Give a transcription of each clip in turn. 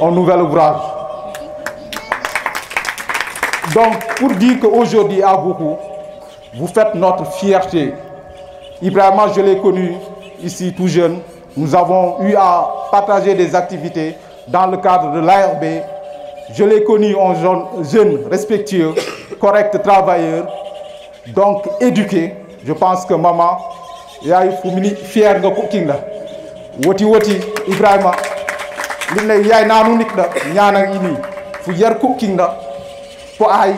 un nouvel ouvrage. Donc, pour dire qu'aujourd'hui, à beaucoup, vous faites notre fierté. Ibrahima, je l'ai connu ici tout jeune. Nous avons eu à partager des activités dans le cadre de l'ARB. Je l'ai connu en jeune respectueux, correct travailleur, donc éduqué. Je pense que maman, il y a eu fier de cooking. Woti woti Ibrahima, il y a un unique fier cooking. Pour aller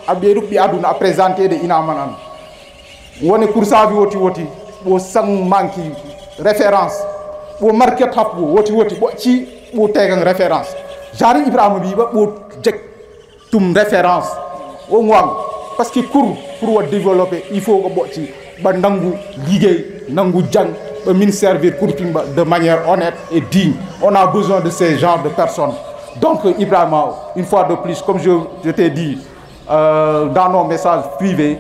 à Béroupi à présenter des inamanan. On est pour ça, woti woti, pour sang manque référence, pour market hap, woti woti, pour faire une référence. J'arrive Ibrahima Biba pour une référence. Au moins, parce que pour développer, il faut que Bandangu, Ligue, Nangu Djang, me servir de manière honnête et digne. On a besoin de ces genres de personnes. Donc, Ibrahima, une fois de plus, comme je t'ai dit dans nos messages privés,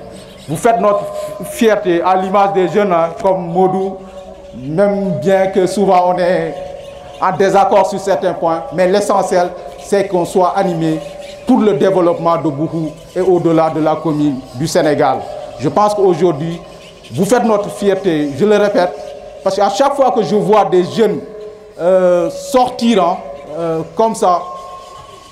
vous faites notre fierté à l'image des jeunes comme Modou, même bien que souvent on est en désaccord sur certains points, mais l'essentiel, c'est qu'on soit animé pour le développement de Bougou et au-delà de la commune du Sénégal. Je pense qu'aujourd'hui, vous faites notre fierté, je le répète, parce qu'à chaque fois que je vois des jeunes sortir comme ça,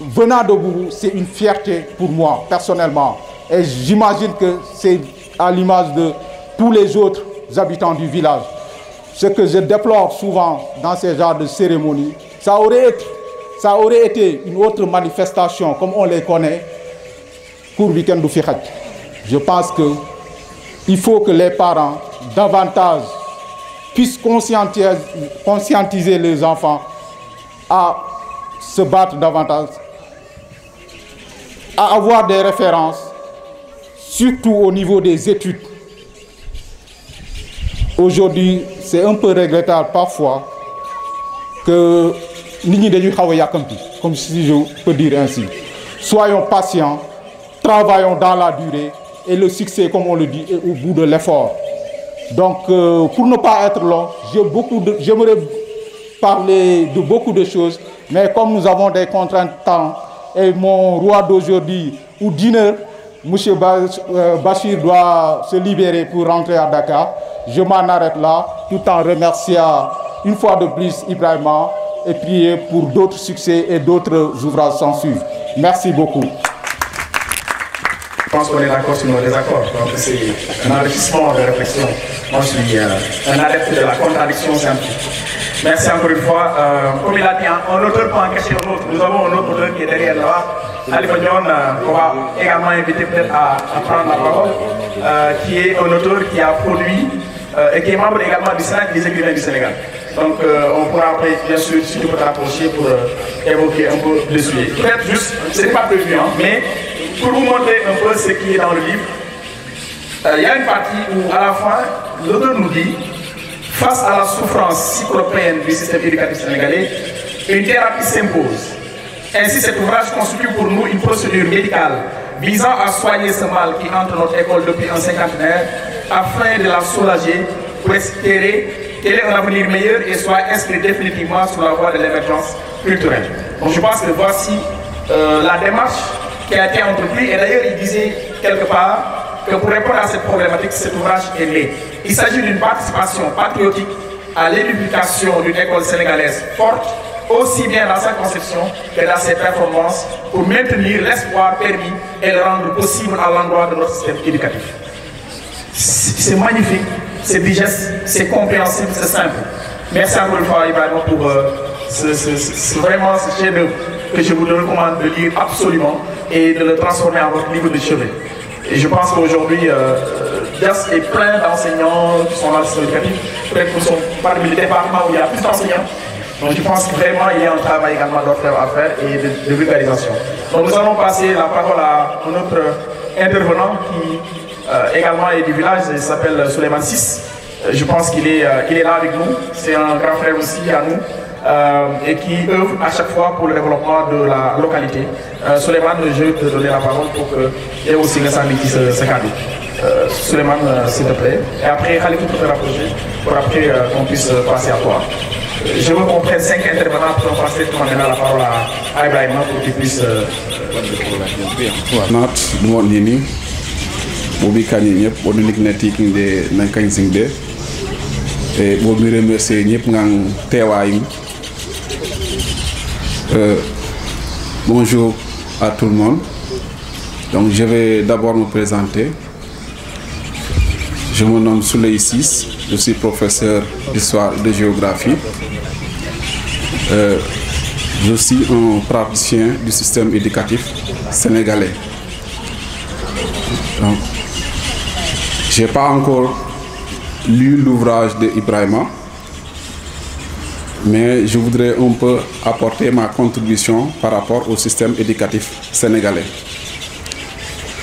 venant de Bougou, c'est une fierté pour moi, personnellement. Et j'imagine que c'est à l'image de tous les autres habitants du village. Ce que je déplore souvent dans ces genres de cérémonies, ça aurait été une autre manifestation, comme on les connaît, pour le week-end du Firat. Je pense qu'il faut que les parents, davantage, puissent conscientiser les enfants à se battre davantage, à avoir des références, surtout au niveau des études. Aujourd'hui, c'est un peu regrettable parfois que nous comme si je peux dire ainsi. Soyons patients, travaillons dans la durée et le succès, comme on le dit, est au bout de l'effort. Donc, pour ne pas être long, j'aimerais parler de beaucoup de choses, mais comme nous avons des contraintes de temps et mon roi d'aujourd'hui, ou d'une M. Bachir doit se libérer pour rentrer à Dakar, je m'en arrête là, tout en remerciant une fois de plus Ibrahima et prier pour d'autres succès et d'autres ouvrages sans suivre. Merci beaucoup. Je pense qu'on est d'accord sur nos désaccords. Donc c'est un enrichissement de réflexion. Moi, je suis un adepte de la contradiction scientifique. Merci encore une fois. Comme il a dit, un auteur peut en cacher un autre. Nous avons un autre auteur qui est derrière là. Khalifa Dione, qu'on va également inviter peut-être à prendre la parole, qui est un auteur qui a produit et qui est membre également du Sénat des écrivains du Sénégal. Donc on pourra après, bien sûr, si tu peux t'approcher pour évoquer un peu le sujet. Peut-être juste, ce n'est pas prévu, hein, mais pour vous montrer un peu ce qui est dans le livre, il y a une partie où à la fin, l'auteur nous dit, face à la souffrance cyclopéenne du système éducatif sénégalais, une thérapie s'impose. Ainsi, cet ouvrage constitue pour nous une procédure médicale visant à soigner ce mal qui entre notre école depuis un cinquantenaire, afin de la soulager pour espérer qu'elle ait un avenir meilleur et soit inscrite définitivement sur la voie de l'émergence culturelle. Donc je pense que voici la démarche qui a été entreprise, et d'ailleurs il disait quelque part que pour répondre à cette problématique, cet ouvrage est né. Il s'agit d'une participation patriotique à l'éducation d'une école sénégalaise forte, aussi bien dans sa conception que dans ses performances, pour maintenir l'espoir permis et le rendre possible à l'endroit de notre système éducatif. C'est magnifique, c'est digeste, c'est compréhensible, c'est simple. Merci encore une fois, Ibrahima, pour vraiment ce chef-d'œuvre que je vous recommande de lire absolument et de le transformer en votre livre de chevet. Et je pense qu'aujourd'hui, DIAS est plein d'enseignants qui sont dans le système éducatif. Peut-être que nous sommes parmi les départements où il y a plus d'enseignants. Donc je pense que vraiment il y a un travail également d'orfèvre à faire et de vulgarisation. Donc nous allons passer la parole à un autre intervenant qui également est du village, il s'appelle Souleymane Ciss. Je pense qu'il est là avec nous, c'est un grand frère aussi à nous et qui œuvre à chaque fois pour le développement de la localité. Souleymane, je vais te donner la parole pour qu'il y ait aussi le samedi qui se cadre. Souleymane, s'il te plaît. Et après, Khalid, tu peux te rapprocher pour après qu'on puisse passer à toi. Je veux qu'on prenne 5 intervenants pour passer la parole à Ibrahim pour qu'il puisse... Bobi Kani ñep bo nik netik de nan kañ singde et bo mi remercier ñep ngang téway bonjour à tout le monde. Donc je vais d'abord me présenter. Je me nomme Souley Sis, je suis professeur d'histoire et de géographie. Je suis un praticien du système éducatif sénégalais. Donc, je n'ai pas encore lu l'ouvrage d'Ibrahima, mais je voudrais un peu apporter ma contribution par rapport au système éducatif sénégalais.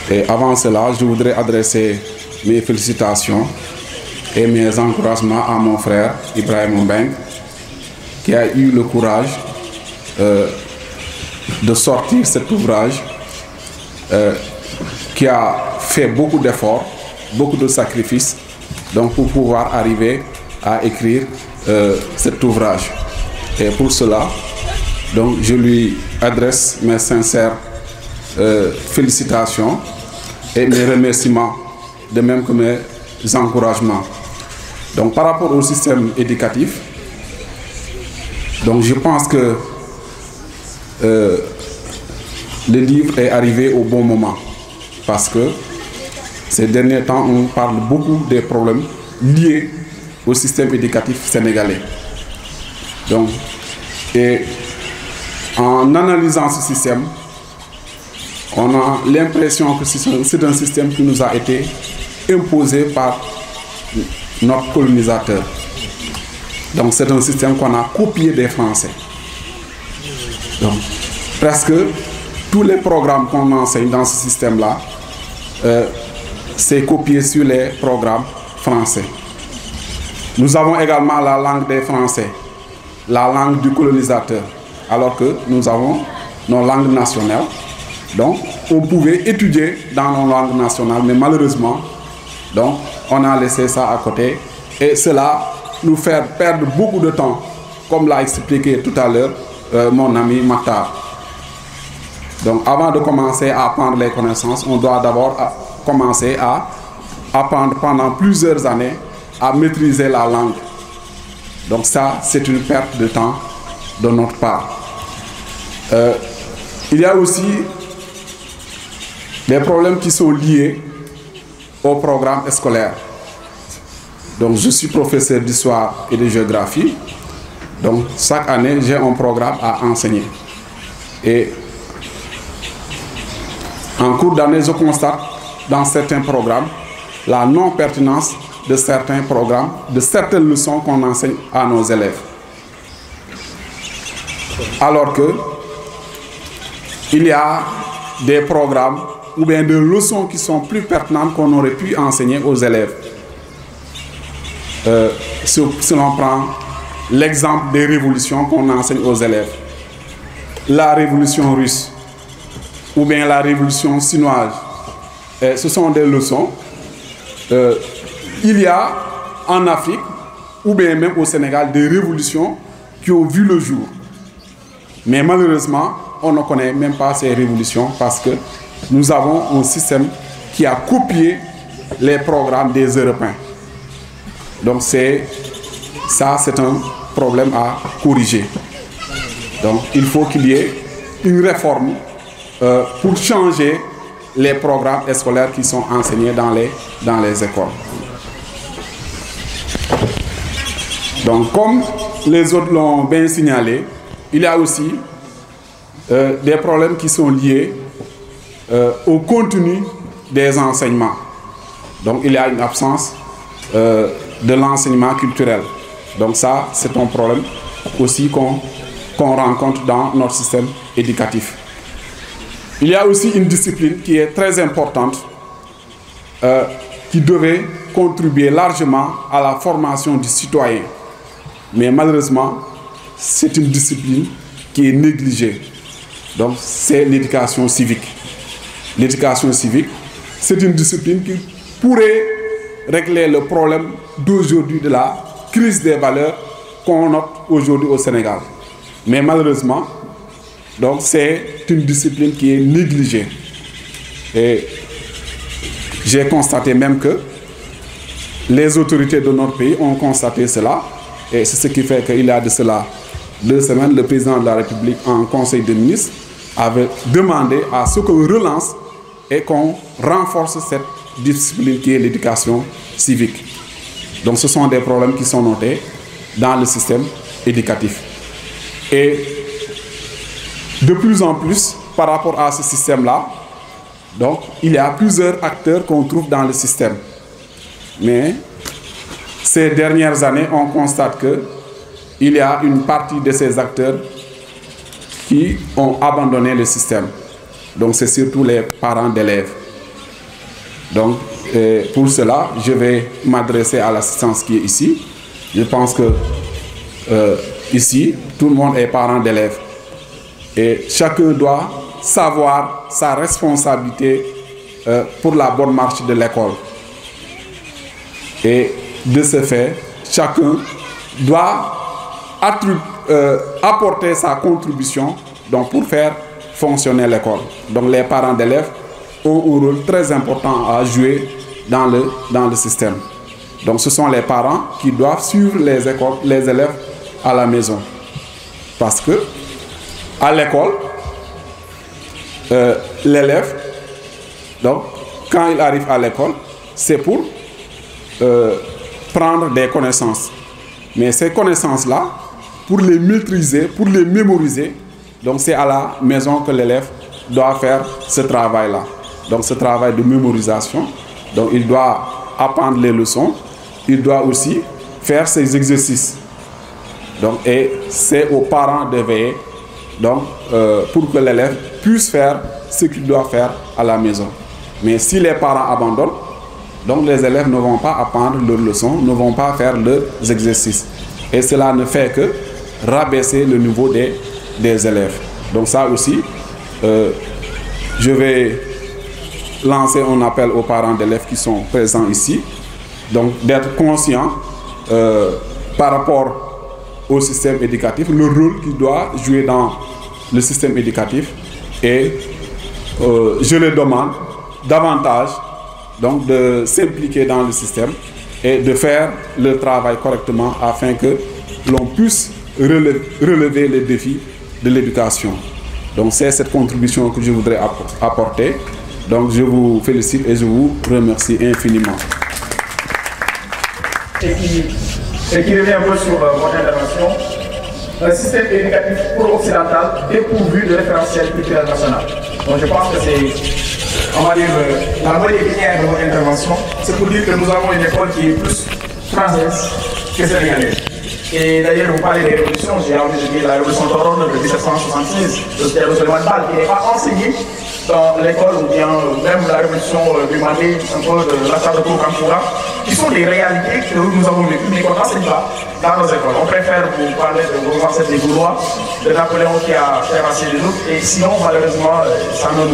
Et avant cela, je voudrais adresser mes félicitations et mes encouragements à mon frère Ibrahima Mbeng, qui a eu le courage de sortir cet ouvrage, qui a fait beaucoup d'efforts, beaucoup de sacrifices, donc pour pouvoir arriver à écrire cet ouvrage. Et pour cela, donc, je lui adresse mes sincères félicitations et mes remerciements, de même que mes encouragements. Donc par rapport au système éducatif, donc je pense que le livre est arrivé au bon moment, parce que ces derniers temps, on parle beaucoup des problèmes liés au système éducatif sénégalais. Donc, et en analysant ce système, on a l'impression que c'est un système qui nous a été imposé par notre colonisateur. Donc c'est un système qu'on a copié des Français. Donc presque tous les programmes qu'on enseigne dans ce système-là, c'est copié sur les programmes français. Nous avons également la langue des Français, la langue du colonisateur, alors que nous avons nos langues nationales. Donc, on pouvait étudier dans nos langues nationales, mais malheureusement, donc, on a laissé ça à côté. Et cela nous fait perdre beaucoup de temps, comme l'a expliqué tout à l'heure mon ami Maktar. Donc, avant de commencer à apprendre les connaissances, on doit d'abord commencer à apprendre pendant plusieurs années à maîtriser la langue. Donc ça, c'est une perte de temps de notre part. Il y a aussi des problèmes qui sont liés au programme scolaire. Donc je suis professeur d'histoire et de géographie. Donc chaque année, j'ai un programme à enseigner. Et en cours d'année, je constate dans certains programmes la non-pertinence de certains programmes, de certaines leçons qu'on enseigne à nos élèves. Alors que il y a des programmes ou bien des leçons qui sont plus pertinentes qu'on aurait pu enseigner aux élèves. Si l'on prend l'exemple des révolutions qu'on enseigne aux élèves, la révolution russe ou bien la révolution chinoise, ce sont des leçons. Il y a en Afrique ou bien même au Sénégal des révolutions qui ont vu le jour. Mais malheureusement, on ne connaît même pas ces révolutions parce que nous avons un système qui a copié les programmes des Européens. Donc ça, c'est un problème à corriger. Donc il faut qu'il y ait une réforme pour changer les programmes scolaires qui sont enseignés dans les écoles. Donc comme les autres l'ont bien signalé, il y a aussi des problèmes qui sont liés au contenu des enseignements. Donc il y a une absence de l'enseignement culturel. Donc ça, c'est un problème aussi qu'on rencontre dans notre système éducatif. Il y a aussi une discipline qui est très importante, qui devait contribuer largement à la formation du citoyen. Mais malheureusement, c'est une discipline qui est négligée. Donc c'est l'éducation civique. L'éducation civique, c'est une discipline qui pourrait régler le problème d'aujourd'hui de la crise des valeurs qu'on note aujourd'hui au Sénégal. Mais malheureusement, donc c'est une discipline qui est négligée. Et j'ai constaté même que les autorités de notre pays ont constaté cela. Et c'est ce qui fait qu'il y a de cela 2 semaines, le président de la République en Conseil des ministres avait demandé à ce qu'on relance et qu'on renforce cette discipline qui est l'éducation civique. Donc ce sont des problèmes qui sont notés dans le système éducatif. Et de plus en plus, par rapport à ce système-là, donc il y a plusieurs acteurs qu'on trouve dans le système. Mais ces dernières années, on constate qu'il y a une partie de ces acteurs qui ont abandonné le système. Donc c'est surtout les parents d'élèves. Donc pour cela, je vais m'adresser à l'assistance qui est ici. Je pense que ici, tout le monde est parent d'élèves. Et chacun doit savoir sa responsabilité pour la bonne marche de l'école. Et de ce fait, chacun doit apporter sa contribution donc, pour faire fonctionner l'école. Donc les parents d'élèves ont un rôle très important à jouer dans le système. Donc ce sont les parents qui doivent suivre les élèves à la maison. Parce que à l'école, l'élève, donc quand il arrive à l'école, c'est pour prendre des connaissances. Mais ces connaissances-là, pour les maîtriser, pour les mémoriser, donc c'est à la maison que l'élève doit faire ce travail-là. Donc ce travail de mémorisation, donc il doit apprendre les leçons, il doit aussi faire ses exercices. Donc, et c'est aux parents de veiller donc, pour que l'élève puisse faire ce qu'il doit faire à la maison. Mais si les parents abandonnent, donc les élèves ne vont pas apprendre leurs leçons, ne vont pas faire leurs exercices. Et cela ne fait que rabaisser le niveau des élèves. Donc ça aussi, je vais lancer un appel aux parents d'élèves qui sont présents ici, donc d'être conscients par rapport au système éducatif, le rôle qu'il doit jouer dans le système éducatif. Et je les demande davantage donc, de s'impliquer dans le système et de faire le travail correctement afin que l'on puisse relever les défis de l'éducation. Donc c'est cette contribution que je voudrais apporter. Donc je vous félicite et je vous remercie infiniment. Et qui revient un peu sur votre intervention, un système éducatif pro-occidental dépourvu de référentiel culturel national. Donc je pense que c'est, on va dire, la moitié linéaire de votre intervention, c'est pour dire que nous avons une école qui est plus française que sénégalaise. Et d'ailleurs, vous parlez des révolutions, j'ai envie de dire la révolution d'Oron de 1776, de Suleiman Baal, qui n'est pas enseignée dans l'école, ou bien même la révolution du Mali, un peu de la Sartre Kampura, qui sont des réalités que nous avons vécues, mais qu'on n'enseigne pas dans nos écoles. On préfère vous parler de vos ancêtres des Gaulois, de Napoléon qui a terrassé les autres, et sinon, malheureusement, ça ne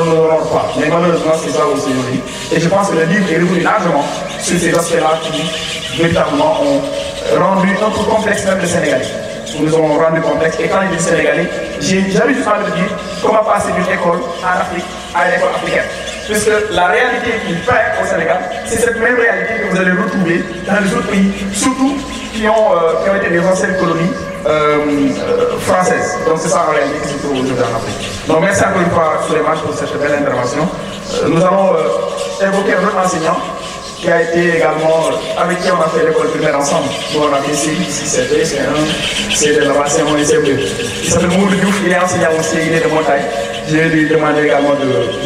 nous honore pas. Mais malheureusement, c'est ça aussi aujourd'hui. Et je pense que le livre est revenu largement sur ces aspects-là qui, véritablement, ont rendu un peu complexe même le Sénégalais. Nous avons rendu complexe. Et quand il dit Sénégalais, j'ai jamais juste envie de dire comment passer d'une école en Afrique à une école africaine. Puisque la réalité qui fait au Sénégal, c'est cette même réalité que vous allez retrouver dans les autres pays, surtout qui ont été des anciennes colonies françaises. Donc c'est ça en réalité qui se trouve aujourd'hui en Afrique. Donc merci encore une fois Souleymane pour cette belle intervention. Nous allons évoquer un autre enseignant qui a été également, avec qui on a fait l'école primaire ensemble. Nous on a fait C8, C7, C1, C2, là-bas, C1 et C2. Il s'appelle Mourou Diouf, il est enseignant aussi, il est de montagne. Je vais lui demander également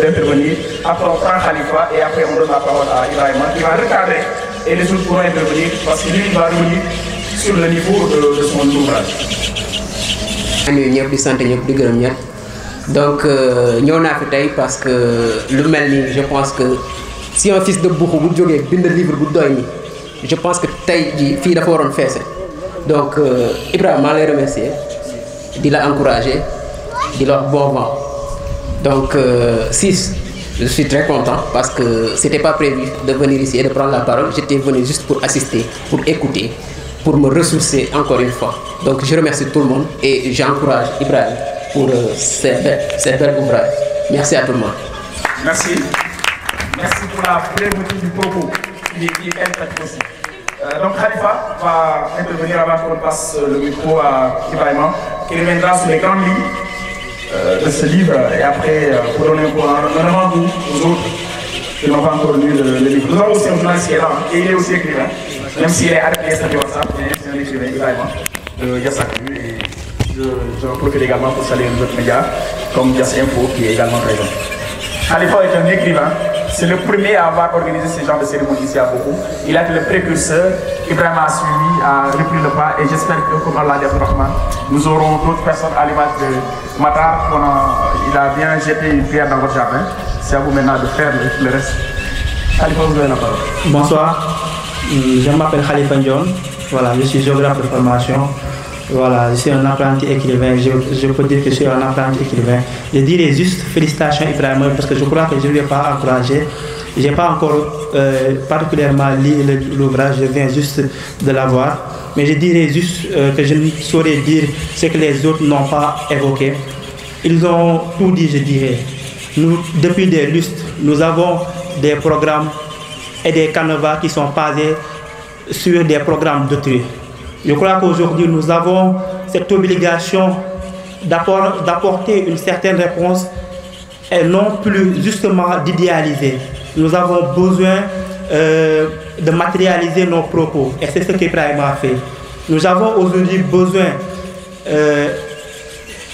d'intervenir. Après on prend Khalifa et après on donne la parole à Ibrahima qui va recadrer et les autres pourront intervenir parce que lui il va revenir sur le niveau de son ouvrage. Donc ñëw naa fi tey parce que lu mel ni je pense que si un fils de Bourou bu jógee bind livre bu doy ni je pense que tey ji fii dafa waroon feese donc Ibrahima maa lay remercier di la encourager di la wax bon vent donc je suis très content parce que c'était pas prévu de venir ici et de prendre la parole, j'étais venu juste pour assister, pour écouter pour me ressourcer encore une fois. Donc je remercie tout le monde et j'encourage Ibrahim pour cette belle ouvrage. Merci à tout le monde. Merci. Merci pour la prévention du propos qui est impactée aussi. Donc Khalifa va intervenir avant qu'on passe le micro à Ibrahim, qui reviendra sur les grandes lignes de ce livre et après pour donner un avant-goût aux autres qui n'ont pas encore lu le livre. Nous avons aussi un journaliste qui est là et il est aussi écrivain, même s'il est arrêté sur WhatsApp, c'est un écrivain Ibrahim de Yassaklu et je profite également pour saluer les autres médias comme Yass Info qui est également présent. Khalifa est un écrivain. C'est le premier à avoir organisé ce genre de cérémonie ici à Boko. Il a été le précurseur. Ibrahim a suivi, a repris le pas et j'espère que, comme Allah dit, nous aurons d'autres personnes à l'image de Matar. Il a bien jeté une pierre dans votre jardin. C'est à vous maintenant de faire le reste. Khalifa, vous avez la parole. Bonsoir, je m'appelle Khalifa Ndion. Voilà, je suis géographe de formation. Voilà, je suis un apprenti écrivain, je peux dire que je suis un apprenti écrivain. Je dirais juste félicitations Ibrahim parce que je crois que je ne l'ai pas encouragé. Je n'ai pas encore particulièrement lu l'ouvrage, je viens juste de l'avoir. Mais je dirais juste que je ne saurais dire ce que les autres n'ont pas évoqué. Ils ont tout dit, je dirais. Nous, depuis des lustres, nous avons des programmes et des canevas qui sont basés sur des programmes d'autrui. Je crois qu'aujourd'hui, nous avons cette obligation d'apporter une certaine réponse et non plus justement d'idéaliser. Nous avons besoin de matérialiser nos propos et c'est ce qu'Ibrahim a fait. Nous avons aujourd'hui besoin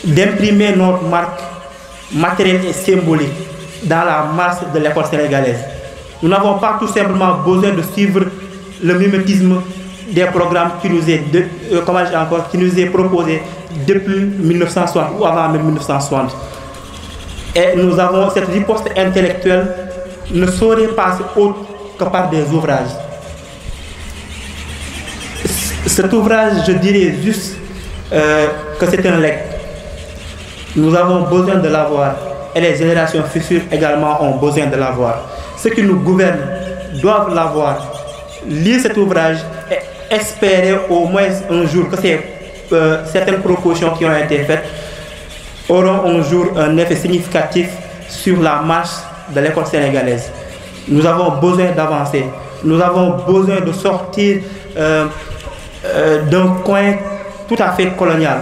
d'imprimer notre marque matérielle et symbolique dans la masse de l'école sénégalaise. Nous n'avons pas tout simplement besoin de suivre le mimétisme des programmes qui nous est proposé depuis 1960 ou avant même 1960. Et nous avons cette riposte intellectuelle ne saurait passer autre que par des ouvrages. Cet ouvrage, je dirais juste que c'est un legs. Nous avons besoin de l'avoir et les générations futures également ont besoin de l'avoir. Ceux qui nous gouvernent doivent l'avoir. Lire cet ouvrage et espérer au moins un jour que certaines propositions qui ont été faites auront un jour un effet significatif sur la marche de l'école sénégalaise. Nous avons besoin d'avancer. Nous avons besoin de sortir d'un coin tout à fait colonial.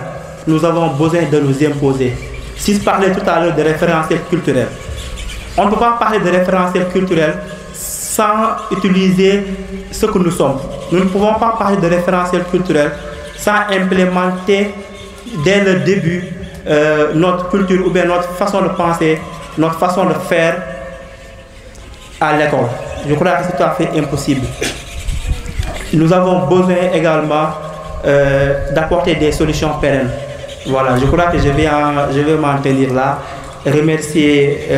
Nous avons besoin de nous imposer. Si je parlais tout à l'heure de référentiel culturel, on ne peut pas parler de référentiel culturel sans utiliser ce que nous sommes. Nous ne pouvons pas parler de référentiel culturel sans implémenter dès le début notre culture ou bien notre façon de penser, notre façon de faire à l'école. Je crois que c'est tout à fait impossible. Nous avons besoin également d'apporter des solutions pérennes. Voilà, je crois que je vais m'en tenir là. Remercier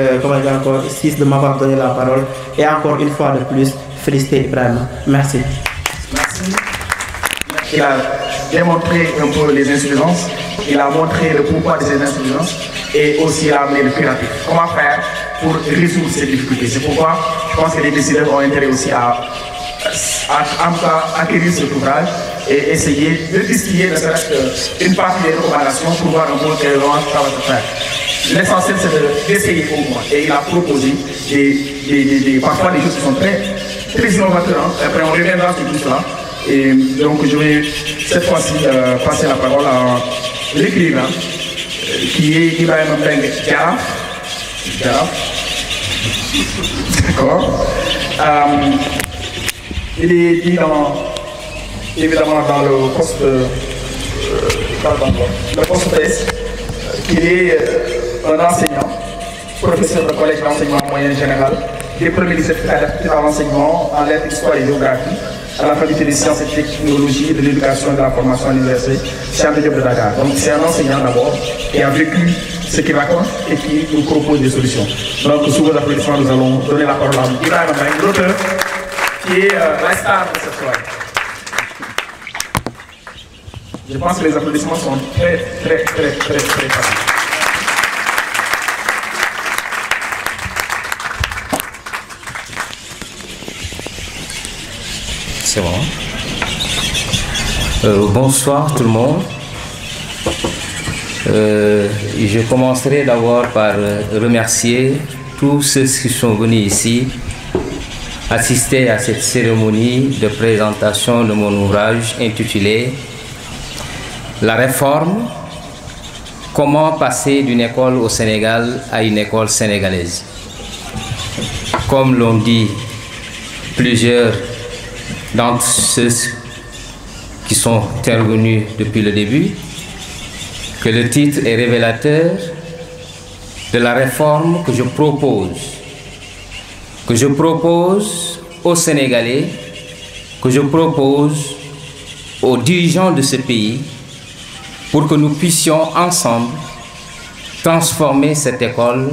Sis de m'avoir donné la parole et encore une fois de plus féliciter Ibrahim. Merci. Merci. Il a démontré un peu les insuffisances, il a montré le pourquoi de ces insuffisances et aussi il a amené le curatif. Comment faire pour résoudre ces difficultés? C'est pourquoi je pense que les décideurs ont intérêt aussi à acquérir cet ouvrage et essayer de distiller ne serait-ce qu'une partie des recommandations pour voir un peu quel travail se faire. L'essentiel c'est d'essayer au moins. Et il a proposé parfois des choses qui sont très innovateurs. Après on reviendra sur tout cela. Et donc je vais cette fois-ci passer la parole à l'écrivain qui est Ibrahim Mbengue Diaraf. D'accord. Il est dit évidemment dans le poste qu'il est un enseignant, professeur de collège d'enseignement moyen général, diplômé du certificat d'aptitude à l'enseignement en lettres, histoire et géographie à la faculté des sciences et technologies de l'éducation et de la formation à l'université Cheikh Anta Diop de Dakar. Donc c'est un enseignant d'abord qui a vécu ce qu'il raconte et qui nous propose des solutions. Donc sous vos applaudissements, nous allons donner la parole à Ibrahim Mbengue, l'auteur qui est la star de cette soirée. Je pense que les applaudissements sont très faciles. C'est bon. Bonsoir tout le monde. Je commencerai d'abord par remercier tous ceux qui sont venus ici assister à cette cérémonie de présentation de mon ouvrage intitulé « La réforme, comment passer d'une école au Sénégal à une école sénégalaise ». Comme l'ont dit plusieurs d'entre ceux qui sont intervenus depuis le début, que le titre est révélateur de la réforme que je propose aux Sénégalais, que je propose aux dirigeants de ce pays, pour que nous puissions ensemble transformer cette école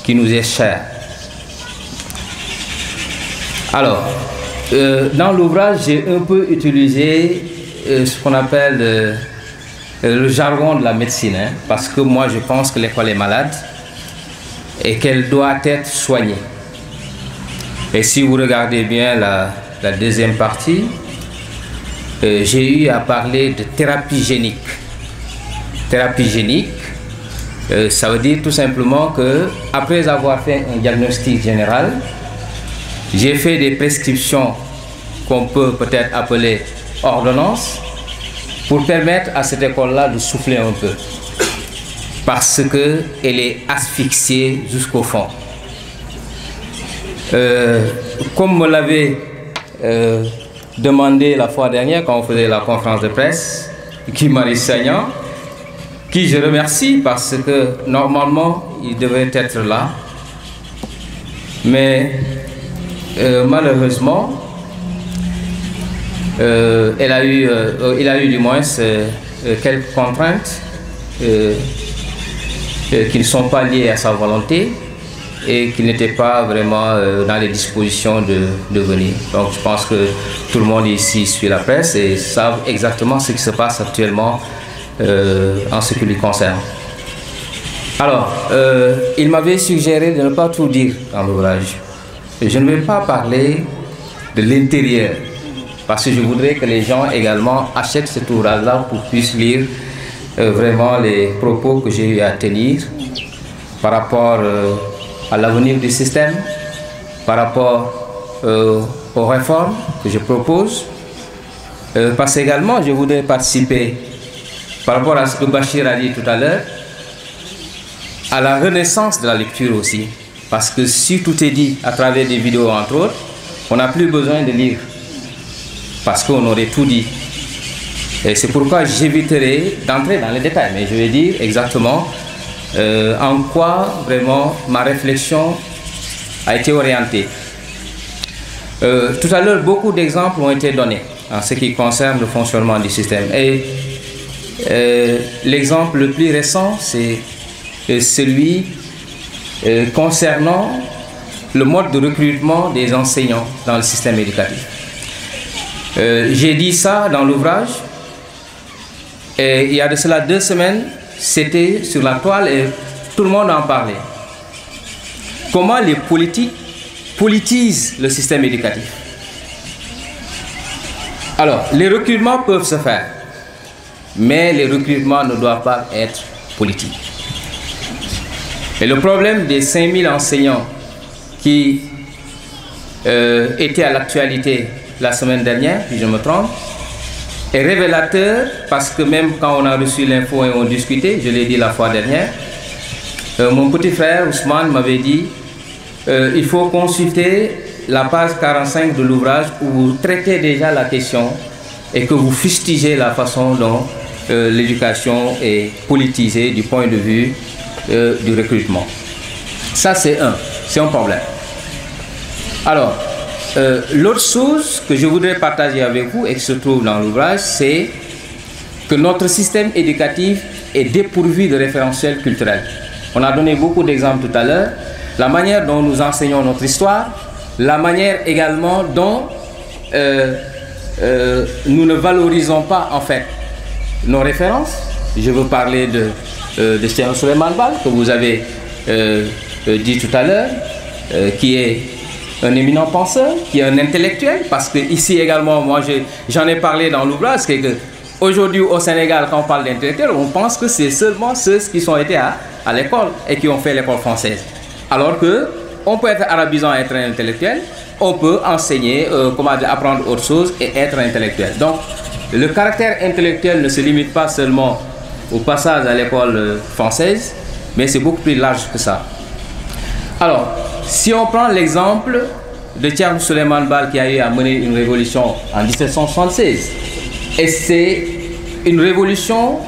qui nous est chère. Alors, dans l'ouvrage, j'ai un peu utilisé ce qu'on appelle le jargon de la médecine, hein, parce que moi je pense que l'école est malade et qu'elle doit être soignée. Et si vous regardez bien la deuxième partie, j'ai eu à parler de thérapie génique. Thérapie génique, ça veut dire tout simplement que après avoir fait un diagnostic général, j'ai fait des prescriptions qu'on peut peut-être appeler ordonnances pour permettre à cette école-là de souffler un peu, parce qu'elle est asphyxiée jusqu'au fond. Comme me l'avait demandé la fois dernière quand on faisait la conférence de presse, Guy Marius Sagna, qui je remercie parce que normalement il devrait être là, mais malheureusement il a eu du moins quelques contraintes qui ne sont pas liées à sa volonté et qui n'étaient pas vraiment dans les dispositions de venir. Donc je pense que tout le monde ici suit la presse et savent exactement ce qui se passe actuellement en ce qui lui concerne. Alors, il m'avait suggéré de ne pas tout dire dans l'ouvrage. Je ne vais pas parler de l'intérieur, parce que je voudrais que les gens également achètent cet ouvrage-là pour qu'ils puissent lire vraiment les propos que j'ai eu à tenir par rapport à l'avenir du système, par rapport aux réformes que je propose, parce qu'également je voudrais participer par rapport à ce que Bachir a dit tout à l'heure, à la renaissance de la lecture aussi. Parce que si tout est dit à travers des vidéos entre autres, on n'a plus besoin de lire, parce qu'on aurait tout dit. Et c'est pourquoi j'éviterai d'entrer dans les détails, mais je vais dire exactement en quoi vraiment ma réflexion a été orientée. Tout à l'heure, beaucoup d'exemples ont été donnés en ce qui concerne le fonctionnement du système. Et l'exemple le plus récent, c'est celui concernant le mode de recrutement des enseignants dans le système éducatif. J'ai dit ça dans l'ouvrage, et il y a de cela 2 semaines, c'était sur la toile et tout le monde en parlait. Comment les politiques politisent le système éducatif. Alors, les recrutements peuvent se faire, mais les recrutements ne doivent pas être politiques. Et le problème des 5000 enseignants qui étaient à l'actualité la semaine dernière, si je me trompe, est révélateur, parce que même quand on a reçu l'info et on discutait, je l'ai dit la fois dernière, mon petit frère Ousmane m'avait dit il faut consulter la page 45 de l'ouvrage où vous traitez déjà la question et que vous fustigez la façon dont l'éducation est politisée du point de vue du recrutement. Ça, c'est un problème. Alors, l'autre chose que je voudrais partager avec vous et qui se trouve dans l'ouvrage, c'est que notre système éducatif est dépourvu de référentiels culturels. On a donné beaucoup d'exemples tout à l'heure. La manière dont nous enseignons notre histoire, la manière également dont nous ne valorisons pas en fait nos références. Je veux parler de Cheikh Souleymane Baal, que vous avez dit tout à l'heure, qui est un éminent penseur, qui est un intellectuel, parce que ici également, moi j'en ai parlé dans l'ouvrage, c'est que Aujourd'hui, au Sénégal, quand on parle d'intellectuels, on pense que c'est seulement ceux qui sont été à l'école et qui ont fait l'école française. Alors que on peut être arabisant et être intellectuel, on peut enseigner, apprendre autre chose et être intellectuel. Donc, le caractère intellectuel ne se limite pas seulement au passage à l'école française, mais c'est beaucoup plus large que ça. Alors, si on prend l'exemple de Thierno Souleymane Baal qui a eu à mener une révolution en 1776, et c'est une révolution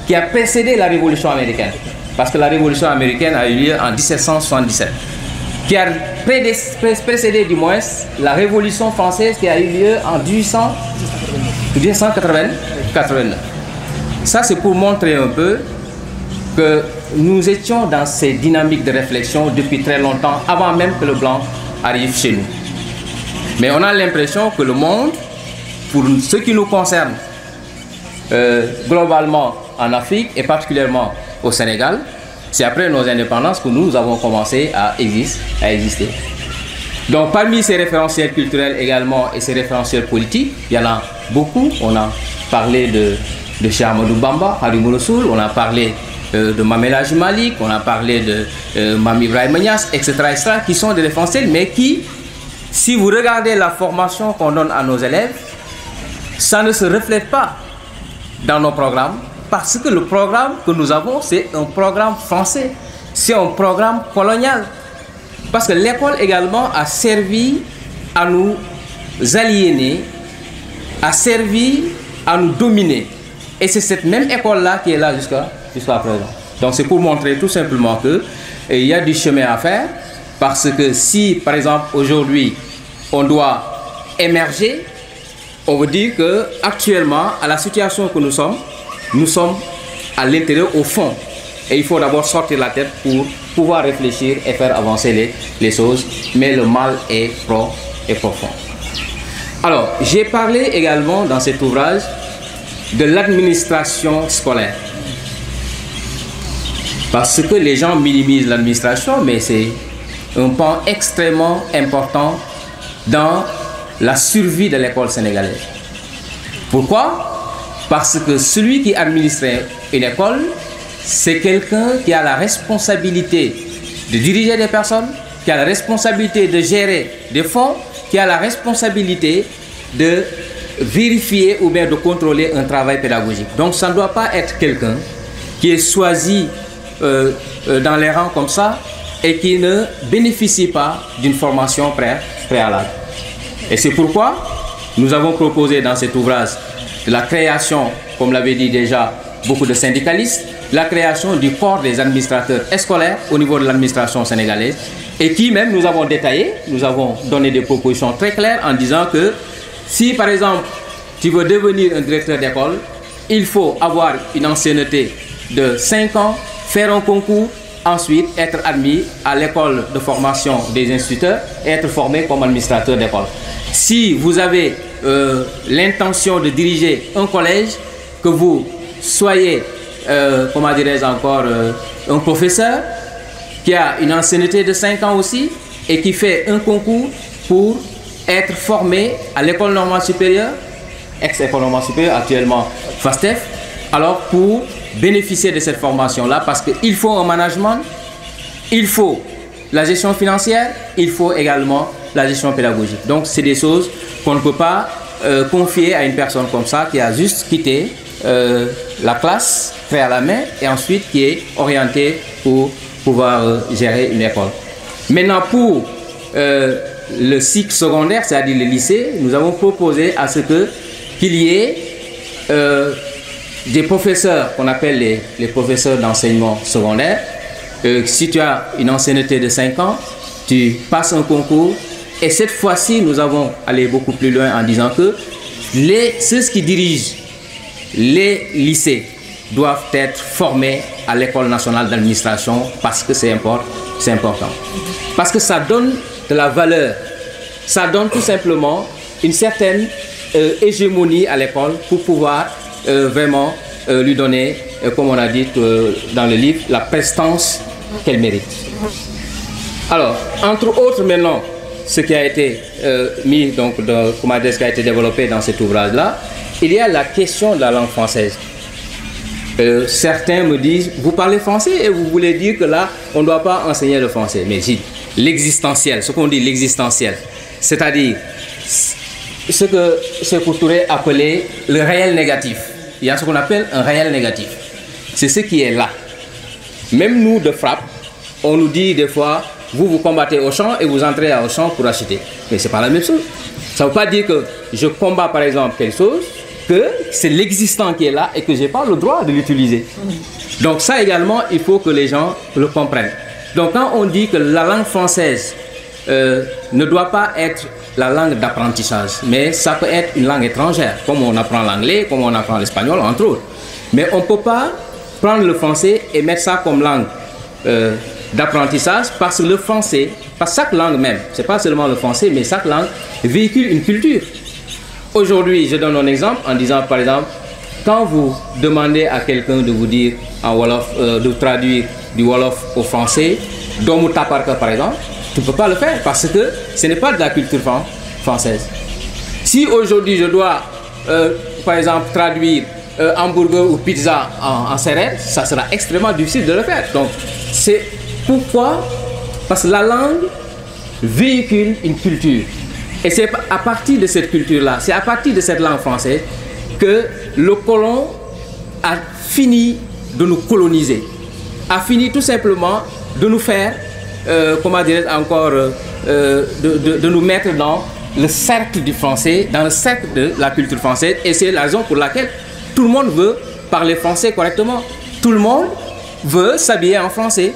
qui a précédé la révolution américaine, parce que la révolution américaine a eu lieu en 1777, qui a précédé du moins la révolution française qui a eu lieu en 1889. Ça, c'est pour montrer un peu que nous étions dans ces dynamiques de réflexion depuis très longtemps, avant même que le blanc arrive chez nous. Mais on a l'impression que le monde, pour ce qui nous concerne, globalement en Afrique et particulièrement au Sénégal, c'est après nos indépendances que nous avons commencé à exister. Donc parmi ces référentiels culturels également et ces référentiels politiques, il y en a beaucoup. On a parlé de Cheikh Ahmadou Bamba, Khadimou Rassoul, on a parlé de Mame El Hadji Malick, on a parlé de Mame Ibrahima Niass, etc., qui sont des référentiels, mais qui, si vous regardez la formation qu'on donne à nos élèves, ça ne se reflète pas dans nos programmes, parce que le programme que nous avons, c'est un programme français, c'est un programme colonial. Parce que l'école également a servi à nous aliéner, a servi à nous dominer. Et c'est cette même école-là qui est là jusqu'à présent. Donc c'est pour montrer tout simplement qu'il y a du chemin à faire, parce que si, par exemple, aujourd'hui, on doit émerger, on veut dire qu'actuellement, à la situation que nous sommes à l'intérieur, au fond. Et il faut d'abord sortir la tête pour pouvoir réfléchir et faire avancer les choses. Mais le mal est profond. Alors, j'ai parlé également dans cet ouvrage de l'administration scolaire. Parce que les gens minimisent l'administration, mais c'est un pan extrêmement important dans la survie de l'école sénégalaise. Pourquoi? Parce que celui qui administre une école, c'est quelqu'un qui a la responsabilité de diriger des personnes, qui a la responsabilité de gérer des fonds, qui a la responsabilité de vérifier ou bien de contrôler un travail pédagogique. Donc ça ne doit pas être quelqu'un qui est choisi dans les rangs comme ça et qui ne bénéficie pas d'une formation préalable. Et c'est pourquoi nous avons proposé dans cet ouvrage la création, comme l'avait dit déjà beaucoup de syndicalistes, la création du corps des administrateurs scolaires au niveau de l'administration sénégalaise, et qui même nous avons détaillé, nous avons donné des propositions très claires en disant que si par exemple tu veux devenir un directeur d'école, il faut avoir une ancienneté de 5 ans, faire un concours, ensuite être admis à l'école de formation des instituteurs et être formé comme administrateur d'école. Si vous avez l'intention de diriger un collège, que vous soyez, comment dirais-je encore, un professeur qui a une ancienneté de 5 ans aussi et qui fait un concours pour être formé à l'école normale supérieure, ex-école normale supérieure, actuellement FASTEF, alors pour bénéficier de cette formation-là, parce qu'il faut un management, il faut la gestion financière, il faut également la gestion pédagogique. Donc c'est des choses qu'on ne peut pas confier à une personne comme ça qui a juste quitté la classe, fait à la main, et ensuite qui est orientée pour pouvoir gérer une école. Maintenant pour le cycle secondaire, c'est-à-dire le lycée, nous avons proposé à ce qu'il y ait des professeurs qu'on appelle les professeurs d'enseignement secondaire. Si tu as une ancienneté de 5 ans, tu passes un concours. Et cette fois-ci, nous avons allé beaucoup plus loin en disant que ceux qui dirigent les lycées doivent être formés à l'École nationale d'administration, parce que c'est important. Parce que ça donne de la valeur. Ça donne tout simplement une certaine hégémonie à l'école pour pouvoir vraiment lui donner, comme on a dit dans le livre, la prestance qu'elle mérite. Alors, entre autres maintenant, ce qui a été mis, donc, ce qui a été développé dans cet ouvrage-là, il y a la question de la langue française. Certains me disent, vous parlez français et vous voulez dire que là, on ne doit pas enseigner le français. Mais si, l'existentiel, ce qu'on dit l'existentiel, c'est-à-dire ce que Sékou Touré appelait le réel négatif. Il y a ce qu'on appelle un réel négatif. C'est ce qui est là. Même nous, de frappe, on nous dit des fois, vous combattez au champ et vous entrez au champ pour acheter. Mais ce n'est pas la même chose. Ça ne veut pas dire que je combats par exemple quelque chose, que c'est l'existant qui est là et que je n'ai pas le droit de l'utiliser. Donc ça également, il faut que les gens le comprennent. Donc quand on dit que la langue française ne doit pas être la langue d'apprentissage, mais ça peut être une langue étrangère, comme on apprend l'anglais, comme on apprend l'espagnol, entre autres. Mais on ne peut pas prendre le français et mettre ça comme langue d'apprentissage, parce que le français, parce que chaque langue même, ce n'est pas seulement le français, mais chaque langue véhicule une culture. Aujourd'hui, je donne un exemple en disant, par exemple, quand vous demandez à quelqu'un de vous dire en Wolof, de traduire du Wolof au français, Domou Taparka par exemple, tu ne peux pas le faire parce que ce n'est pas de la culture française. Si aujourd'hui je dois, par exemple, traduire hamburger ou pizza en sérère, ça sera extrêmement difficile de le faire. Donc, c'est pourquoi? Parce que la langue véhicule une culture. Et c'est à partir de cette culture-là, c'est à partir de cette langue française que le colon a fini de nous coloniser, a fini tout simplement de nous faire, comment dirais-je encore, de nous mettre dans le cercle du français, dans le cercle de la culture française. Et c'est la raison pour laquelle tout le monde veut parler français correctement. Tout le monde veut s'habiller en français.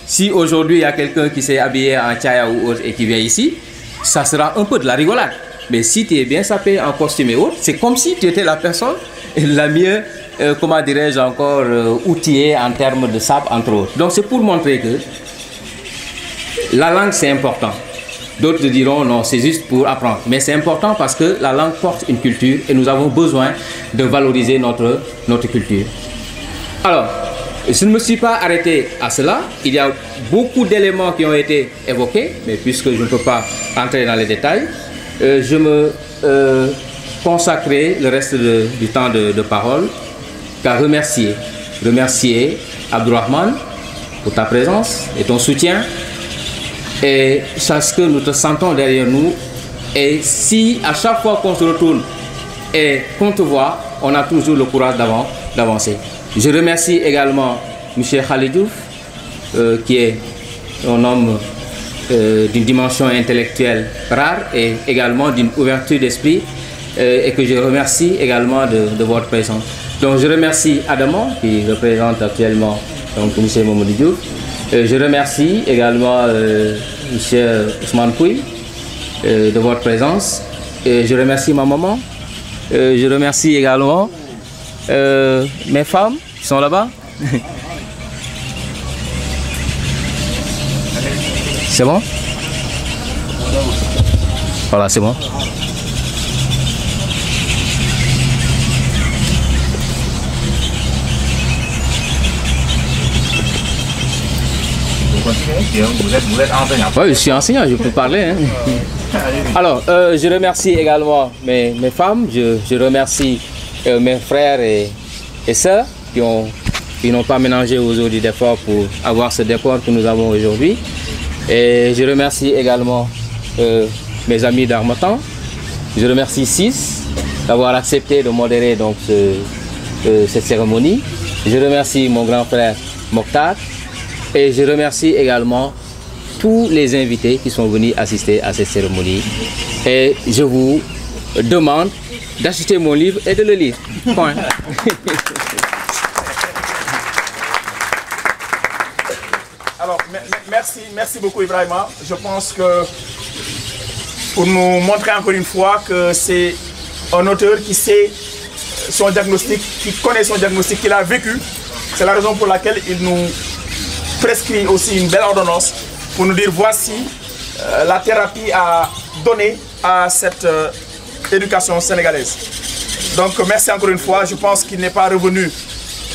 Si aujourd'hui il y a quelqu'un qui s'est habillé en tchaya ou autre et qui vient ici, ça sera un peu de la rigolade. Mais si tu es bien sapé en costume et autres, c'est comme si tu étais la personne la mieux, comment dirais-je encore, outillée en termes de sabre, entre autres. Donc c'est pour montrer que la langue c'est important. D'autres diront non, c'est juste pour apprendre. Mais c'est important parce que la langue porte une culture et nous avons besoin de valoriser notre culture. Alors, je ne me suis pas arrêté à cela. Il y a beaucoup d'éléments qui ont été évoqués, mais puisque je ne peux pas entrer dans les détails, je me consacrerai le reste du temps de parole qu'à remercier Abdourahmane pour ta présence et ton soutien. Et sache que nous te sentons derrière nous. Et si à chaque fois qu'on se retourne et qu'on te voit, on a toujours le courage d'avancer. Je remercie également M. Khalidouf, qui est un homme d'une dimension intellectuelle rare et également d'une ouverture d'esprit, et que je remercie également de votre présence. Donc je remercie Adamon, qui représente actuellement donc, M. Mamadou Diouf. Je remercie également M. Ousmane Pouy de votre présence. Et je remercie ma maman. Je remercie également mes femmes qui sont là-bas. C'est bon? Voilà, c'est bon. Vous êtes enseignant. Oui, je suis enseignant, je peux parler. Hein. Alors, je remercie également mes femmes, je remercie mes frères et sœurs qui n'ont pas ménagé aujourd'hui d'efforts pour avoir ce décor que nous avons aujourd'hui. Et je remercie également mes amis d'Harmattan. Je remercie SIS d'avoir accepté de modérer donc, cette cérémonie. Je remercie mon grand frère Mokhtar. Et je remercie également tous les invités qui sont venus assister à cette cérémonie. Et je vous demande d'acheter mon livre et de le lire. Point. Alors, merci beaucoup Ibrahima. Je pense que pour nous montrer encore une fois que c'est un auteur qui sait son diagnostic, qui connaît son diagnostic, qu'il a vécu. C'est la raison pour laquelle il nous prescrit aussi une belle ordonnance pour nous dire voici la thérapie à donner à cette éducation sénégalaise. Donc merci encore une fois. Je pense qu'il n'est pas revenu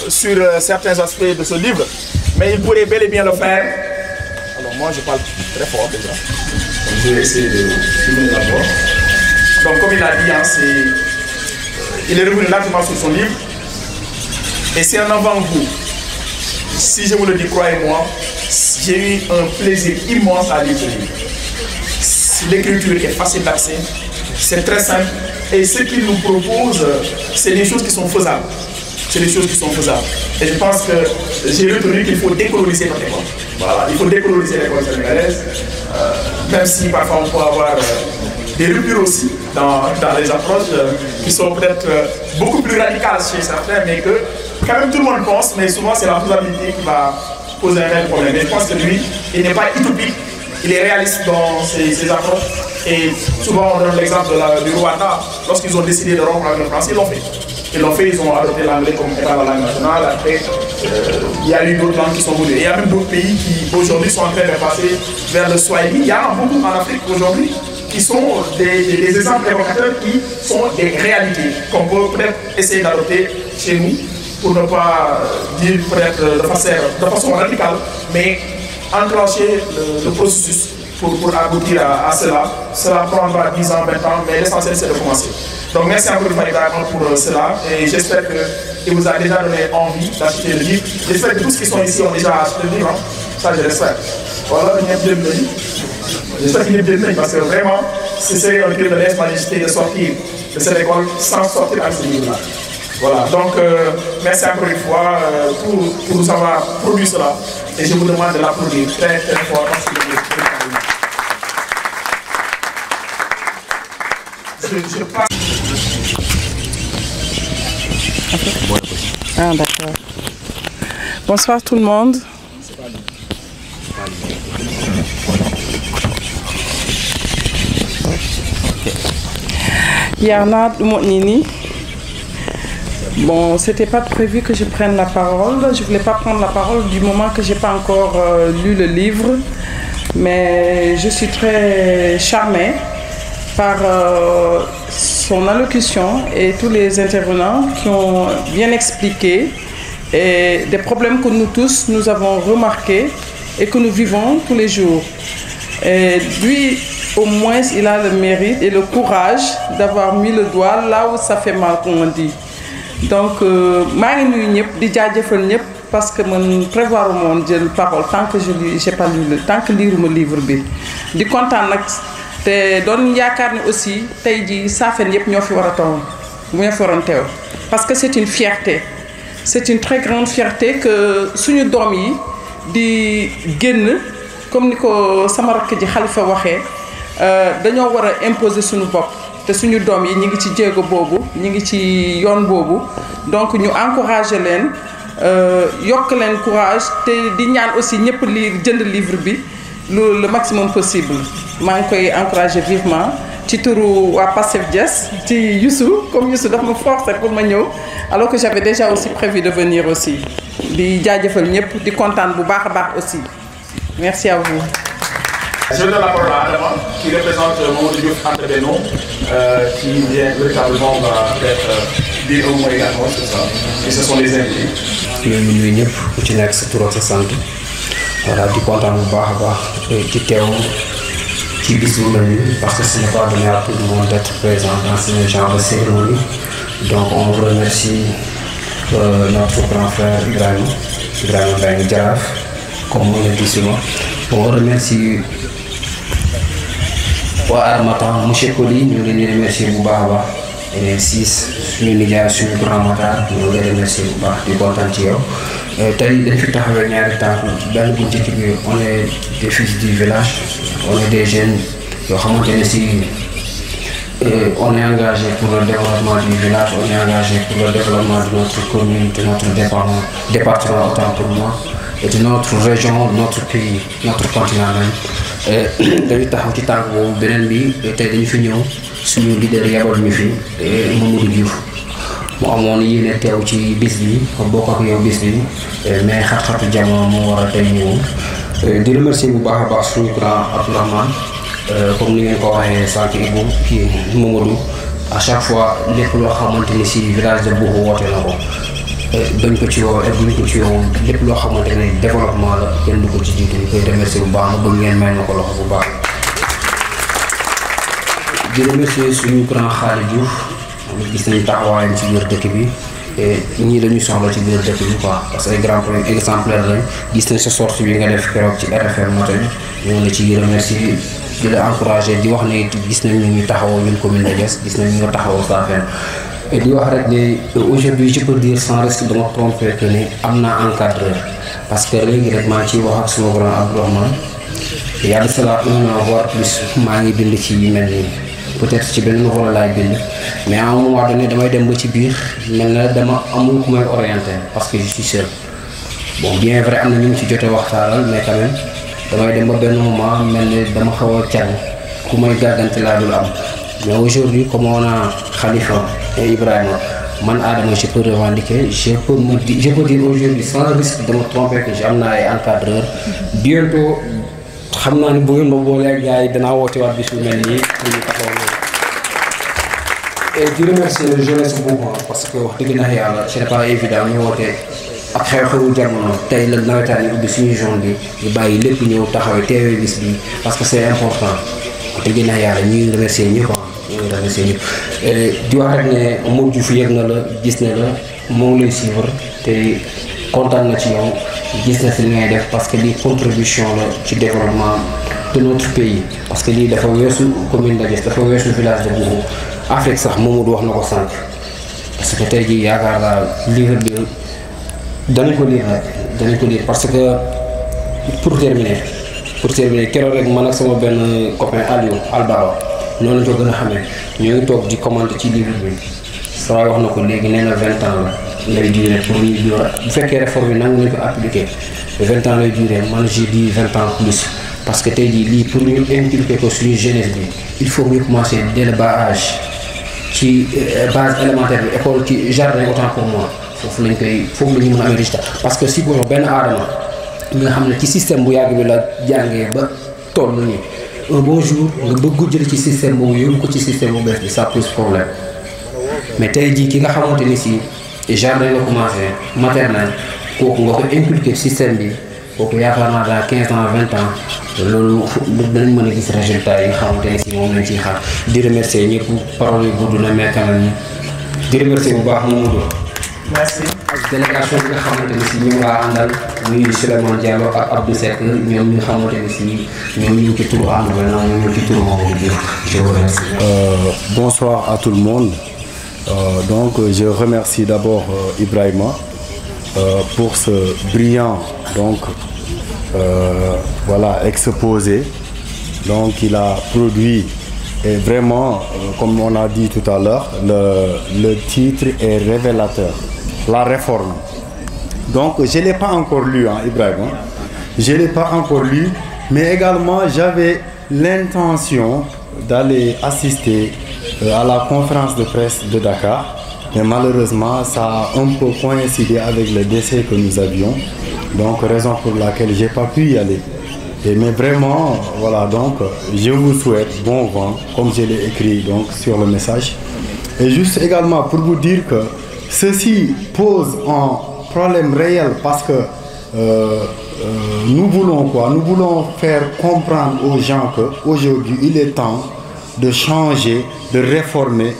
sur certains aspects de ce livre, mais il pourrait bel et bien le faire. Alors moi je parle très fort déjà. Donc, je vais essayer de filmer d'abord. Donc comme il a dit, hein, il est revenu largement sur son livre. Et c'est un avant-goût. Si je vous le dis, croyez-moi, j'ai eu un plaisir immense à lire ce livre. L'écriture est facile d'accès, c'est très simple. Et ce qu'il nous propose, c'est des choses qui sont faisables. C'est des choses qui sont faisables. Et je pense que j'ai retenu qu'il faut décoloniser notre école. Voilà, il faut décoloniser l'école sénégalaise, même si parfois on peut avoir des ruptures aussi dans les approches qui sont peut-être beaucoup plus radicales chez certains, mais que quand même tout le monde pense, mais souvent c'est la faisabilité qui va poser un réel problème. Mais je pense que lui, il n'est pas utopique, il est réaliste dans ses approches. Et souvent on donne l'exemple du Rwanda, lorsqu'ils ont décidé de rompre avec le français, ils l'ont fait. Ils l'ont fait, ils ont adopté l'anglais comme étant la langue nationale. Après, il y a eu d'autres langues qui sont venues. Et il y a même d'autres pays qui aujourd'hui sont en train de passer vers le Swahili. Il y en a beaucoup en Afrique aujourd'hui qui sont des exemples évocateurs qui sont des réalités qu'on peut peut-être essayer d'adopter chez nous pour ne pas dire peut-être de façon radicale, mais enclencher le processus pour aboutir à cela. Cela prendra 10 ans, 20 ans, mais l'essentiel c'est de commencer. Donc merci encore une fois pour cela et j'espère qu'il vous a déjà donné envie d'acheter le livre. J'espère que tous ceux qui sont ici ont déjà acheté le livre, hein. Ça je l'espère. Voilà, j'espère qu'il est bien parce que vraiment, c'est un privilège, majesté de sortir de cette école sans sortir avec ce livre-là. Voilà, donc merci encore une fois pour nous avoir produit cela et je vous demande de l'applaudir très très fort parce que je passe. Ah d'accord. Bonsoir tout le monde. Yana Nini. Bon, c'était pas prévu que je prenne la parole. Je voulais pas prendre la parole du moment que j'ai pas encore lu le livre. Mais je suis très charmée par son allocution et tous les intervenants qui ont bien expliqué et des problèmes que nous tous nous avons remarqués et que nous vivons tous les jours. Et lui, au moins, il a le mérite et le courage d'avoir mis le doigt là où ça fait mal, comme on dit. Donc, maa ngi nuyu ñëpp di jaajëfal ñëpp parce que man prévoir moon jël parole tant que j'ai pas lu tant que liiruma livre bi di kontaan nag te doon yaakaar ne aussi tey jii Saafeen yëpp ñoo fi war a taw ñoo fi waroon teew parce que c'est une fierté, c'est une très grande fierté que suñu doom yi di génn comme ni ko sama rakk ji Xalifa waxee dañoo war a imposer suñu bopp te suñu doom yi ñi ngi ci jéego boobu ñi ngi ci yoon boobu donc ñu encourager leen yokk leen courage te di ñaan aussi ñëpp lire jënd livre bi le maximum possible maa ngi koy encourager vivement ci turu waa Pastef Diass ci Youssou comme Youssou daf ma forcer pour ma ñëw alors que j'avais déjà aussi prévu de venir aussi di jaajëfal ñëpp di kontaan bu baax a baax aussi merci à vous. Je donne la parole à Adama qui représente Mamadou Diouf entre des noms qui vient véritablement peut-être dire un mot également sur ça et ce sont les invités. ñooñu ñuy ñëpp ku ci nekk sa tur ak sa sant voilà di kontaan bu baax a baax ci teew ci bis bu mel nii parce que ce n'est pas donné à tout le monde d'être présent dans ce genre de cérémonie donc on remercie notre grand frère Ibrahima Mbengue Jaraaf comme on le dit souvent on remercie waa Harmattan monsieur Coly ñu ngi leen di remercier bu baax a baax et siis suñu nijaay suñu grand Matar ñu ngi leen di remercier bu baax di kontaan ci yow tey dañ fi taxawee ñaari tànk benn bu njëkk bi on est des fils du village on est des jeunes yoo xamante ne si on est engagé pour le développement du village on est engagé pour le développement de notre commune de notre département autant pour moi et de notre région notre pays notre continent même dañu taxaw ci tànk boobu beneen bi tey dañu fi ñëw suñu leader yabal ñu fi Mamadou Diouf mu amoon yéene teew ci bis bi bokk ak yow bis bi mais xat-xatu jamono moo war a tey ñëwoon di remercier bu baax a baax suñu grand Abdourahmane comme ni ngeen ko waxee sànq Ibou kii Mamadou à chaque fois lépp loo xamante ni si village de Bourou woote na ko dañ ko ci woo et duñ ko ci woo lépp loo xamante ne développement la kenn du ko ci jiitu ñu koy remercier bu baax ma bëgg ngeen may na ko loxo bu baax di remercier suñu grand Xaali Diouf gis nañu taxawaayam ci biir dëkk bi ñii dañuy soxla ci biir dëkk bi quoi parce que ay grand exemplaire lañ gis nañ sa sortie bi nga def keroog ci RFM matin ñoo la ci remercier di la encourager di wax ne gis nañ ñu taxawoo ñun commune de Diass gis nañ ñu taxawoo Safeen et di wax rek ne aujourd'hui je peux dire sans risque de me tromper que ne am naa encadreur parce que léegi rek maa ngi ciy wax ak suma grand Abdourahmane y a de cela 1 an voire plus maa ngi bind ci yu mel nii peut-être ci benn volet laay bind mais à un moment donné damay dem ba ci biir mel na dama amul ku may orienté parce que je suis seul bon bien vrai am na ñu ngi ci jote waxtaanal mais quand même damay dem ba benn moment mel ne dama xaw a càng ku may gàggante laa dul am mais aujourd'hui comme on a Khalifa et Ibrahima man Adama je peux revendiquer je peux dire aujourd'hui sans risque de me tromper que j'ai am naa ay encadreur bientôt xam naa ni bu ngeen ma boolee gars yi danaa woote waat bis bu mel nii pour ñu taxaw loolu et di remercier la jeunesse boobu parce que wax dëgg na yàlla c'est pas évident ñu woote ak xew-xewu jamono tey la nawetaan yi ubbi suñu zone bi ñu bàyyi lépp ñëw taxawee teewee bis bi parce que c'est important wax dëgg na yàlla ñuy remercier ñëpp ñuy remercier ñëpp di wax rek ne Modou Diouf yëg na la gis na la moo ngi lay suivre te kontaan na ci yow gis na si li ngay def parce que lii contribution la ci développement de notre pays parce que lii dafa weesu commune de Diass dafa weesu village de Bourou Afrique sax Mamadou wax na ko sànq parce que tey jii yaakaar naa livre bi danañ ko lire parce que pour terminer keroog rek man ak sama benn copain Aliou Albaro noonu la ko gën a xamee ñoo ngi toog di commenter ci livre bi saa wax na ko léegi nee na 20 ans la lay durer pour ñu door bu fekkee réforme bi nangu nañ ko appliquer 20 ans lay durer man j'ai dit 20 ans plus parce que tey jii lii pour ñu inculquer ko suñu jeunesse bi il faut ñu commencer dès le bas âge ci base élémentaire bi école ci jardin autant pour moi foofu la ñu mën a amee résultat parce que si boo benn aadama mi nga xam ne ci système bu yàgg bi la jàngee ba toll nii un bon jour nga bëgg jël ci système boobu yóbbu ko ci système bu bees bi ça pose problème mais tey jii ki nga xamante ni si jardin la commencé maternelle kooku nga ko inculquer système bi kooku yaakaar naa daal 15 ans 20 ans loolu danañ mën a gis résultat yi nga xamante ne si moom lañ ciy xaar di remercier ñëpp parole yu gudd na mais quand même di remercier bu baax Mamadou. merci. ak délégation bi nga xamante ne si ñoom laa àndal muy Souleymane Diallo ak Abdou Seck ñoom ñi nga xamante ne si ñoom ñu ngi ci turu ànd maintenant ñoom ñu ngi ci turu Mamadou Diouf. Je vous remercie. Bonsoir à tout le monde. Donc je remercie d'abord Ibrahima pour ce brillant exposé. Donc il a produit et vraiment comme on a dit tout à l'heure le titre est révélateur, la réforme. Donc je l'ai pas encore lu Ibrahima, je l'ai pas encore lu, mais également j'avais l'intention d'aller assister à la conférence de presse de Dakar, mais malheureusement ça a un peu coïncidé avec le décès que nous avions, donc raison pour laquelle j'ai pas pu y aller. Mais vraiment voilà, donc je vous souhaite bon vent comme je l'ai écrit donc sur le message, et juste également pour vous dire que ceci pose un problème réel parce que nous voulons faire comprendre aux gens que aujourd'hui il est temps de changer, de réformer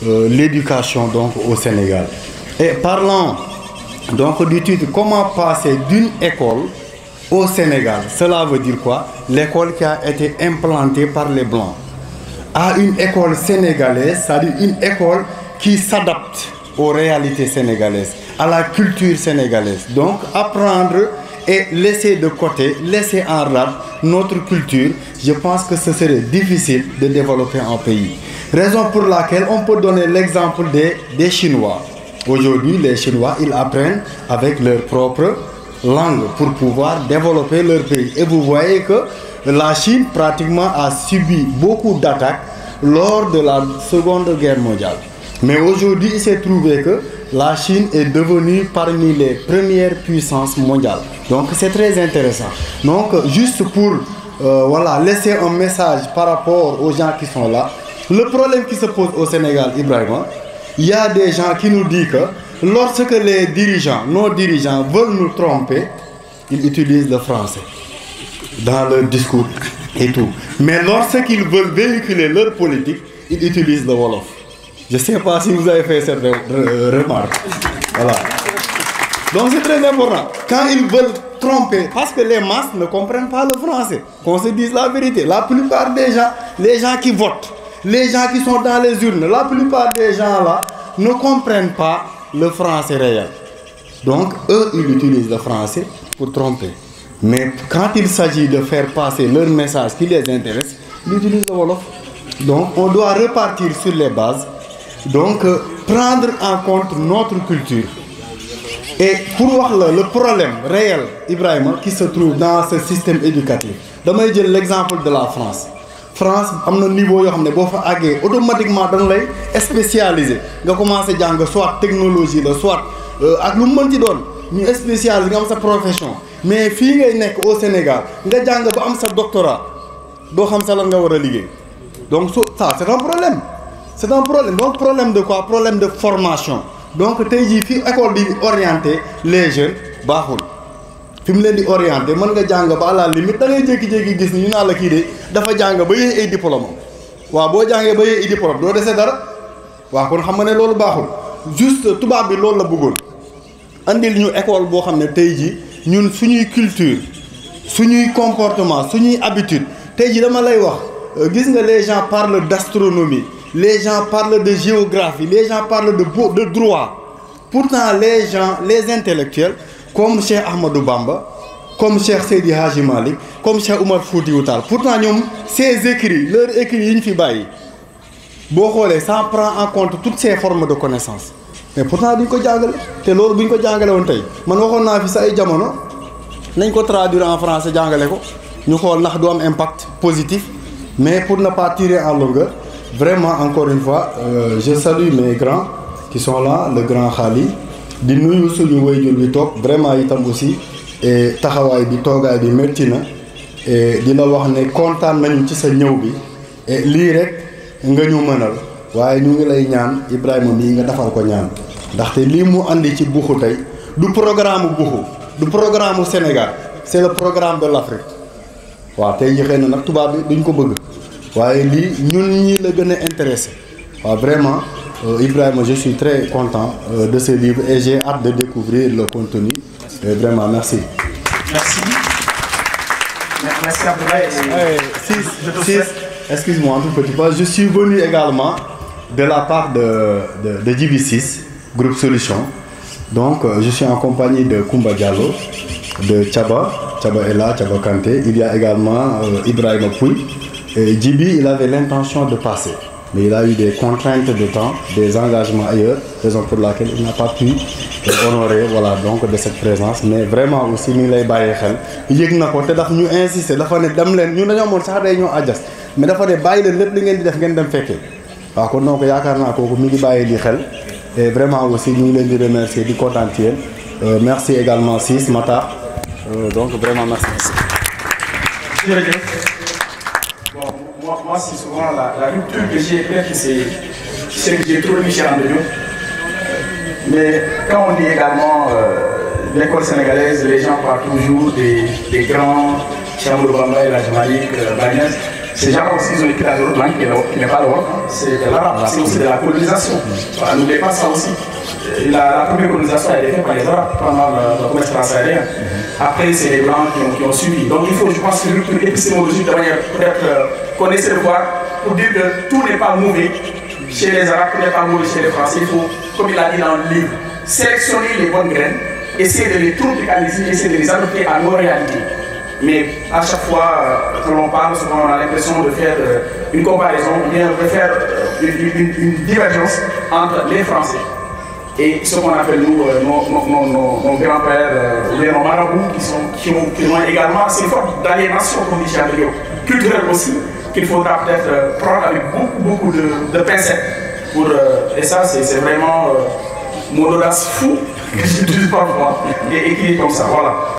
l'éducation donc au Sénégal. Et parlant donc du titre, comment passer d'une école au Sénégal, cela veut dire quoi? L'école qui a été implantée par les Blancs à une école sénégalaise, c'est-à-dire une école qui s'adapte aux réalités sénégalaises, à la culture sénégalaise. Donc apprendre et laisser de côté, laisser en rade notre culture, je pense que ce serait difficile de développer un pays. Raison pour laquelle on peut donner l'exemple des Chinois. Aujourd'hui, les Chinois, ils apprennent avec leur propre langue pour pouvoir développer leur pays. Et vous voyez que la Chine pratiquement a subi beaucoup d'attaques lors de la Seconde Guerre mondiale. Mais aujourd'hui, il s'est trouvé que la Chine est devenue parmi les premières puissances mondiales. Donc c'est très intéressant. Donc juste pour laisser un message par rapport aux gens qui sont là, le problème qui se pose au Sénégal, Ibrahima, il y a des gens qui nous disent que lorsque les dirigeants, nos dirigeants veulent nous tromper, ils utilisent le français dans leur discours et tout. Mais lorsqu'ils veulent véhiculer leur politique, ils utilisent le Wolof. Je ne sais pas si vous avez fait cette remarque. Voilà. Donc c'est très important. Quand ils veulent tromper, parce que les masses ne comprennent pas le français, qu'on se dise la vérité. La plupart des gens, les gens qui votent, les gens qui sont dans les urnes, la plupart des gens là ne comprennent pas le français réel. Donc eux, ils utilisent le français pour tromper. Mais quand il s'agit de faire passer leur message qui les intéresse, ils utilisent le Wolof. Donc on doit repartir sur les bases. Donc prendre en compte notre culture. Et pour voir le problème réel, Ibrahima, qui se trouve dans ce système éducatif, je vais dire l'exemple de la France. France a un niveau où automatiquement spécialisé. Vous commencez à soit technologie, soit avec le monde nous spécialisé dans sa profession. Mais si vous au Sénégal, vous avez un doctorat, vous savez ce que vous avez. Donc ça, c'est un problème. C'est un problème. Donc problème de quoi? Problème de formation. Donc tey jii fi école di orienter les jeunes baaxul fi mu leen di orienter mën nga jàng ba à la limite da ngay jékki-jékki gis ni ñu naan la kii de dafa jàng ba yéey ay diplôme waaw boo jàngee ba yéey ay diplôme doo dese dara waaw kon xam nga ne loolu baaxul juste tubaab bi loolu la bëggoon andil ñu école boo xam ne tey jii ñun suñuy culture suñuy comportement suñuy habitude tey jii dama lay wax gis nga les gens parlent d'astronomie. Les gens parlent de géographie, les gens parlent de droit. Pourtant, les gens, les intellectuels, comme Cheikh Ahmadou Bamba, comme Cheikh Seydi Hadji Malick, comme Cheikh Oumar Foutiyou Tall, pourtant, ces écrits, leurs écrits, ça prend en compte toutes ces formes de connaissances. Mais pourtant, ils ne jàngale te loolu bu ñu ko jàngale woon tey man waxoon naa fi sa ay jamono nañ ko traduire en français jàngale ko ñu xool ndax du am impact positif mais pour ne pas tirer en longueur. Vraiment, encore une fois, je salue mes grands qui sont là, le grand Khali. Di nuyu suñu wayjur bi toog vraiment itam aussi et taxawaay bi toogaay bi métti na et di la wax ne kontaan nañu ci sa ñëw bi et lii rek nga ñu mënal waaye ñu ngi lay ñaan Ibrahima mii nga defal ko ñaan ndaxte lii mu andi ci Buxu tey du programme Buxu du programme Sénégal c'est le programme de l'Afrique waaw tey jii xëy na nag tubaab bi duñ ko bëgg. waaye lii ñun ñii la gën a intéressé waaw vraiment Ibrahima je suis très content de ce livre et j'ai hâte de découvrir le contenu et vraiment merci. Merci. Merci Abdoulaye. Excuse-moi un tout petit peu, je suis venu également de la part de JB6 Groupe Solution. Donc je suis en compagnie de Koumba Diallo, de Chaba est là, Chaba Kanté. Il y a également Ibrahima Pouy. Et Djibi, il avait l'intention de passer, mais il a eu des contraintes de temps, des engagements ailleurs, raison pour laquelle il n'a pas pu honorer voilà, donc, de cette présence. Mais vraiment aussi, nous l'avons fait. Il a insisté, il a dit que nous avons fait une réunion à Djas, mais il a dit que nous avons fait ce qu'on donc et vraiment aussi, nous les remercier, du contentiel. Merci également, Sis, Mata. Donc vraiment, merci. Moi, c'est souvent la rupture que j'ai faite, c'est que j'ai trop Michel Andédiou. Mais quand on dit également l'école sénégalaise, les gens parlent toujours des grands Cheikh Bamba et la Jamalik, Bagnès. Ces gens aussi, ils ont écrit dans d'autres langues qui n'est pas le Wolof, c'est de l'arabe, c'est aussi de la colonisation. N'oubliez pas ça aussi. La première colonisation a été faite par les Arabes pendant le commerce transaérien. Après, c'est les Blancs qui ont suivi. Donc il faut, je pense, une rupture épistémologique de manière peut-être qu'on essaie de voir pour dire que tout n'est pas mauvais chez les Arabes, tout n'est pas mauvais chez les Français. Il faut, comme il a dit dans le livre, sélectionner les bonnes graines, essayer de les tropicaliser, essayer de les adopter à nos réalités. Mais à chaque fois que l'on parle, souvent on a l'impression de faire une comparaison, ou bien de faire une divergence entre les Français et ce qu'on appelle nous, nos grands-pères, ou bien nos marabouts, qui ont également assez forte d'aliénation, comme dit Chandrio, culturelle aussi, qu'il faudra peut-être prendre avec beaucoup de pincettes. Et ça, c'est vraiment mon audace fou que j'utilise parfois, et qui est comme ça, voilà.